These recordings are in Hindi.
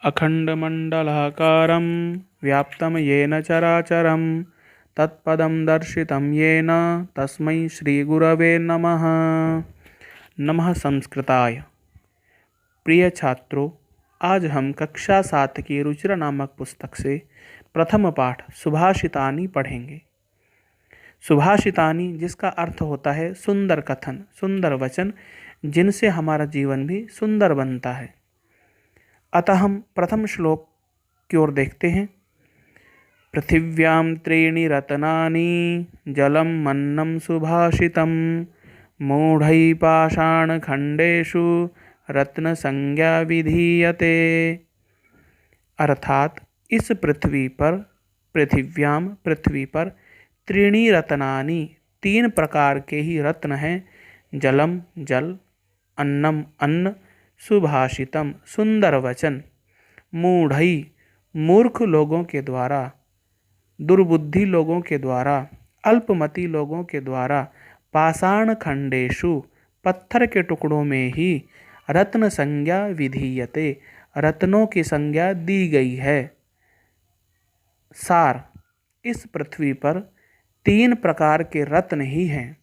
अखण्डमण्डलाकारं व्याप्तं येन चराचरं तत्पदं दर्शितं येन तस्मै श्रीगुरवे नमः। नमः संस्कृताय। प्रिय छात्रों, आज हम कक्षा 7 की रुचिर नामक पुस्तक से प्रथम पाठ सुभाषितानि पढ़ेंगे। सुभाषितानि जिसका अर्थ होता है सुंदर कथन, सुंदर वचन, जिनसे हमारा जीवन भी सुंदर बनता है। अतः हम प्रथम श्लोक की ओर देखते हैं। पृथिव्यां त्रीणि रत्नानि जलम मन्नं सुभाषितं मूढ़ै पाषाणखण्डेषु रत्न संज्ञा विधीयते। अर्थात इस पृथ्वी पर त्रीणि रत्नानि, तीन प्रकार के ही रत्न हैं। जलम जल, अन्नम अन्न, सुभाषितम सुंदर वचन, मूढ़ई मूर्ख लोगों के द्वारा, दुर्बुद्धि लोगों के द्वारा, अल्पमति लोगों के द्वारा, पाषाण खंडेषु पत्थर के टुकड़ों में ही रत्न संज्ञा विधीयते रत्नों की संज्ञा दी गई है। सार, इस पृथ्वी पर तीन प्रकार के रत्न ही हैं।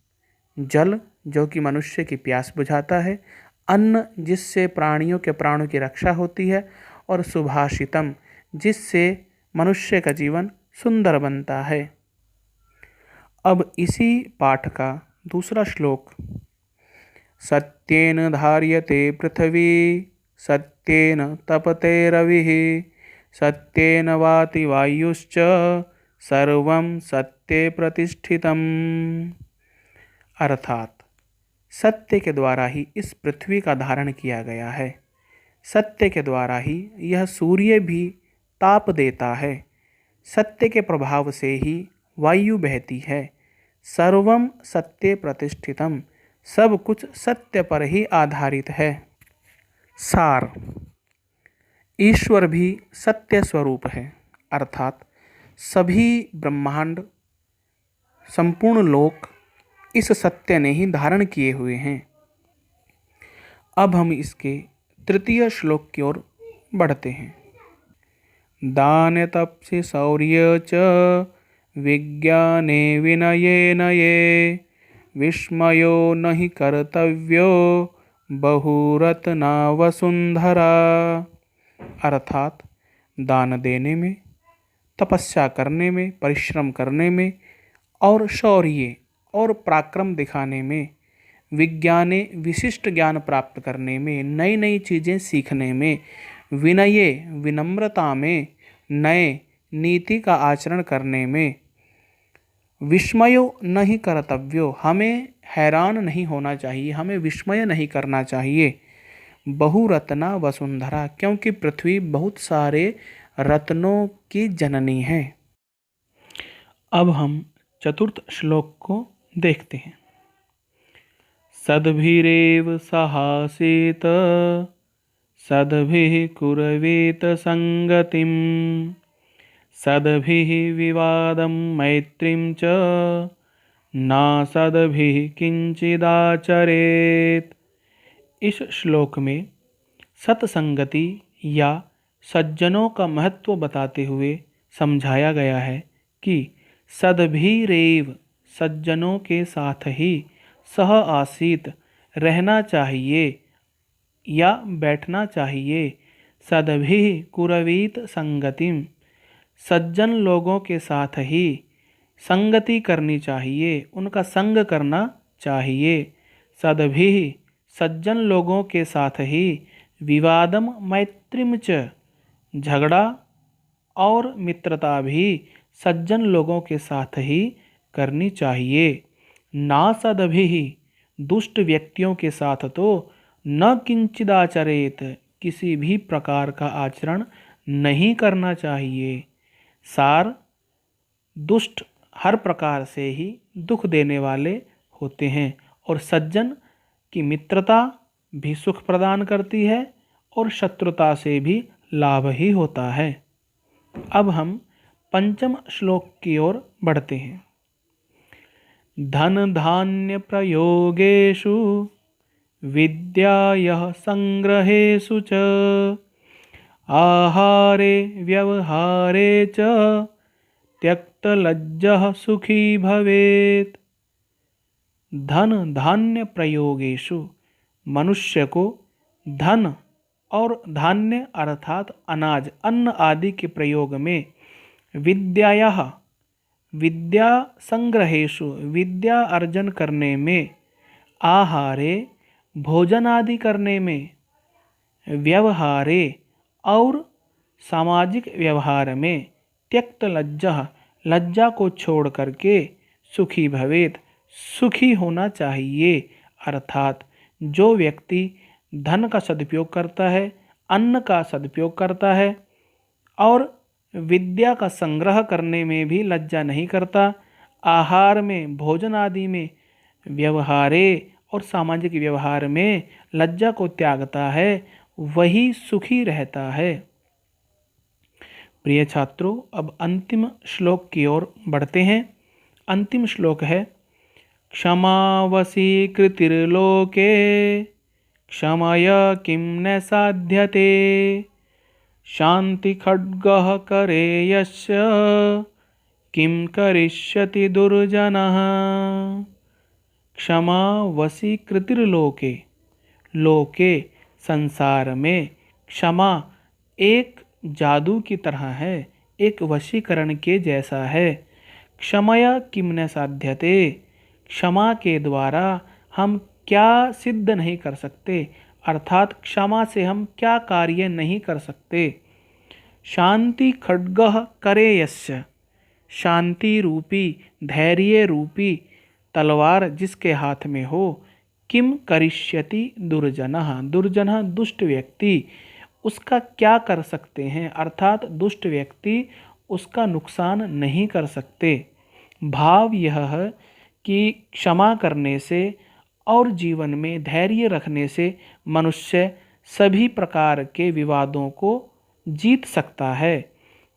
जल, जो कि मनुष्य की प्यास बुझाता है, अन्न, जिससे प्राणियों के प्राणों की रक्षा होती है, और सुभाषितम, जिससे मनुष्य का जीवन सुंदर बनता है। अब इसी पाठ का दूसरा श्लोक। सत्येन धार्यते पृथ्वी सत्येन तपते रविः सत्येन वाति वायुश्च सर्वं सत्ये प्रतिष्ठितम्। अर्थात सत्य के द्वारा ही इस पृथ्वी का धारण किया गया है। सत्य के द्वारा ही यह सूर्य भी ताप देता है। सत्य के प्रभाव से ही वायु बहती है। सर्वम सत्ये प्रतिष्ठितम, सब कुछ सत्य पर ही आधारित है। सार, ईश्वर भी सत्य स्वरूप है। अर्थात सभी ब्रह्मांड, संपूर्ण लोक इस सत्य ने ही धारण किए हुए हैं। अब हम इसके तृतीय श्लोक की ओर बढ़ते हैं। दाने तपसि शौर्य च विज्ञाने विनयेन ये विस्मयो नहि कर्तव्यो बहुरत्ना वसुंधरा। अर्थात दान देने में, तपस्या करने में, परिश्रम करने में, और शौर्य और पराक्रम दिखाने में, विज्ञाने विशिष्ट ज्ञान प्राप्त करने में, नई नई चीज़ें सीखने में, विनये विनम्रता में, नए नीति का आचरण करने में, विस्मयो नहीं कर्तव्यो, हमें हैरान नहीं होना चाहिए, हमें विस्मय नहीं करना चाहिए। बहुरत्ना वसुंधरा, क्योंकि पृथ्वी बहुत सारे रत्नों की जननी है। अब हम चतुर्थ श्लोक को देखते हैं। सद्भिरेव सहासेत सद्भिः कुर्वेत संगतिं सद्भिः विवादं मैत्रीं च न सद्भिः किंचिदाचरेत। इस श्लोक में सत्संगति या सज्जनों का महत्व बताते हुए समझाया गया है कि सद्भिरेव, सज्जनों के साथ ही, सह आसीत, रहना चाहिए या बैठना चाहिए। सद्भिः कुर्वीत संगतिम, सज्जन लोगों के साथ ही संगति करनी चाहिए, उनका संग करना चाहिए। सद्भिः, सज्जन लोगों के साथ ही, विवादम मैत्रीम च, झगड़ा और मित्रता भी सज्जन लोगों के साथ ही करनी चाहिए। ना सद्भिः, दुष्ट व्यक्तियों के साथ तो न किंचिदाचरेत, किसी भी प्रकार का आचरण नहीं करना चाहिए। सार, दुष्ट हर प्रकार से ही दुख देने वाले होते हैं, और सज्जन की मित्रता भी सुख प्रदान करती है और शत्रुता से भी लाभ ही होता है। अब हम पंचम श्लोक की ओर बढ़ते हैं। धन धान्य प्रयोगेषु विद्यायः संग्रहेषु च आहारे व्यवहारे च त्यक्तलज्जः सुखी भवेत्। धन धान्य प्रयोगेषु मनुष्य को धन और धान्य अर्थात अनाज अन्न आदि के प्रयोग में विद्यायाः विद्या संग्रहेषु विद्या अर्जन करने में आहारे भोजन आदि करने में व्यवहारे और सामाजिक व्यवहार में त्यक्त लज्जा लज्जा को छोड़ करके सुखी भवेत सुखी होना चाहिए। अर्थात जो व्यक्ति धन का सदुपयोग करता है, अन्न का सदुपयोग करता है और विद्या का संग्रह करने में भी लज्जा नहीं करता, आहार में भोजन आदि में व्यवहारे और सामाजिक व्यवहार में लज्जा को त्यागता है, वही सुखी रहता है। प्रिय छात्रों, अब अंतिम श्लोक की ओर बढ़ते हैं। अंतिम श्लोक है क्षमावसी कृतिर्लोके क्षमय किं न साध्यते शांति खड्गः करे यस्य किं करिष्यति दुर्जनः। क्षमा वसी कृतिर्लोके लोके संसार में क्षमा एक जादू की तरह है, एक वशीकरण के जैसा है। क्षमया किम न साध्यते क्षमा के द्वारा हम क्या सिद्ध नहीं कर सकते, अर्थात क्षमा से हम क्या कार्य नहीं कर सकते। शांति खड्गः करे यस्य शांति रूपी धैर्य रूपी तलवार जिसके हाथ में हो किम करिष्यति दुर्जनः दुर्जनः दुष्ट व्यक्ति उसका क्या कर सकते हैं, अर्थात दुष्ट व्यक्ति उसका नुकसान नहीं कर सकते। भाव यह है कि क्षमा करने से और जीवन में धैर्य रखने से मनुष्य सभी प्रकार के विवादों को जीत सकता है,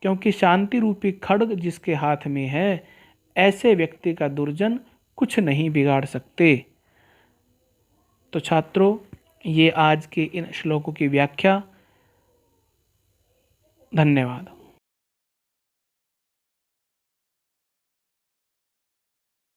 क्योंकि शांति रूपी खड्ग जिसके हाथ में है ऐसे व्यक्ति का दुर्जन कुछ नहीं बिगाड़ सकते। तो छात्रों, ये आज के इन श्लोकों की व्याख्या। धन्यवाद।